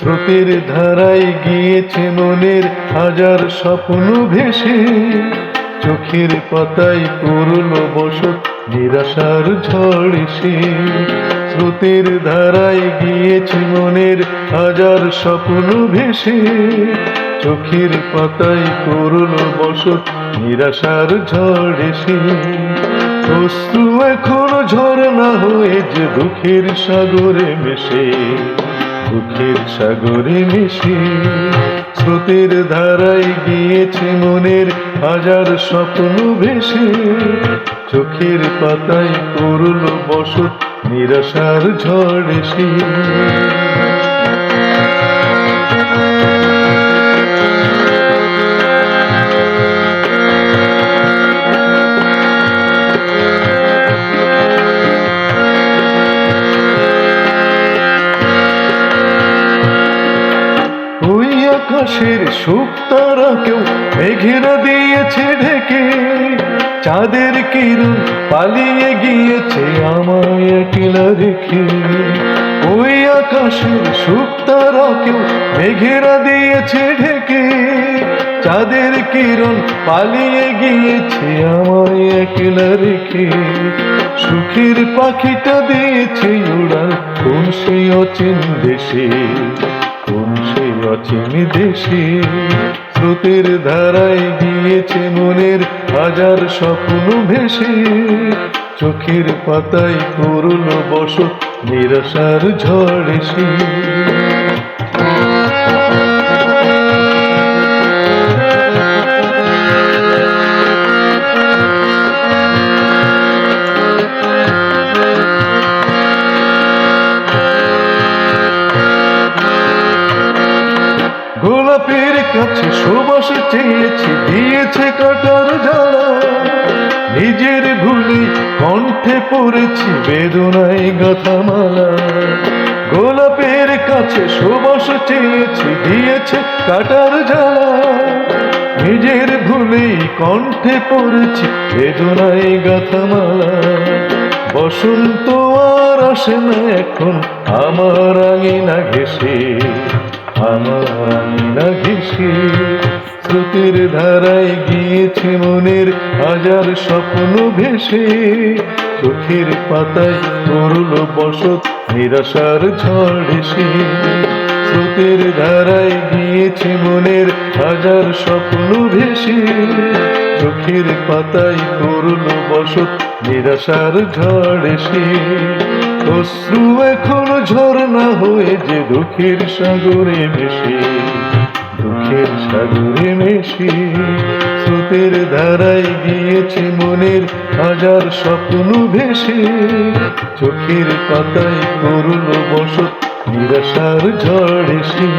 স্রোতের ধারায় গিয়েছে মনের হাজার স্বপ্ন ভেসে, চোখের পাতায় পড়ল বসত নিরাশার ঝড় এসে। স্রোতের ধারায় গিয়েছে মনের হাজার স্বপ্ন ভেসে, চোখের পাতায় পড়ল বসত নিরাশার ঝড় এসে। অশ্রু এখন ঝরনা হয়ে যে দুঃখের সাগরে মেশে, দুঃখের সাগরে মিশে। স্রোতের ধারায় গিয়েছে মনের হাজার স্বপ্ন ভেসে, চোখের পাতায় পড়ল বসত নিরাশার ঝড় এসে। আকাশের সুখ তারা কেউ মেঘেরা দিয়েছে ঢেকে, চাঁদের কিরণ পালিয়ে গিয়েছে আমায় একলা রেখে। ওই আকাশের সুখ তারা কেউ মেঘেরা দিয়েছে ঢেকে, চাঁদের কিরণ পালিয়ে গিয়েছে আমায় একলা রেখে। সুখের পাখিটা দিয়েছে উড়াল কোন সেই অচেন দেশে, কোন সেই অচিন দেশে। স্রোতের ধারায় গিয়েছে মনের হাজার স্বপ্ন ভেসে, চোখের পাতায় পড়ল বসত নিরাশার ঝড় এসে। গোলাপের কাছে সুবাস চেয়েছি, দিয়েছে কাটার জ্বালা। নিজের ভুলে কণ্ঠে পড়েছি বেদনায় গাথা মালা। গোলাপের কাছে সুবাস চেয়েছি, দিয়েছে কাটার জ্বালা। নিজের ভুলে কণ্ঠে পড়েছি বেদনায় গাথা মালা। বসন্ত আর আসে না এখন আমার আঙিনা ঘেঁষে, আমার আঙিনা ঘেঁষে। স্রোতের ধারায় গিয়েছে মনের হাজার স্বপ্ন ভেসে, চোখের পাতায় পড়ল বসত নিরাশার ঝড় এসে। স্রোতের ধারায় গিয়েছে মনের হাজার স্বপ্ন ভেসে, চোখের পাতায় পড়ল বসত নিরাশার ঝড় এসে। অশ্রু এখন ঝরনা হয়ে যে দুঃখের সাগরে মেশে, দুঃখের সাগরে মেশে। স্রোতের ধারায় গিয়েছে মনের হাজার স্বপ্ন ভেসে, চোখের পাতায় পড়ল বসত নিরাশার ঝড় এসে।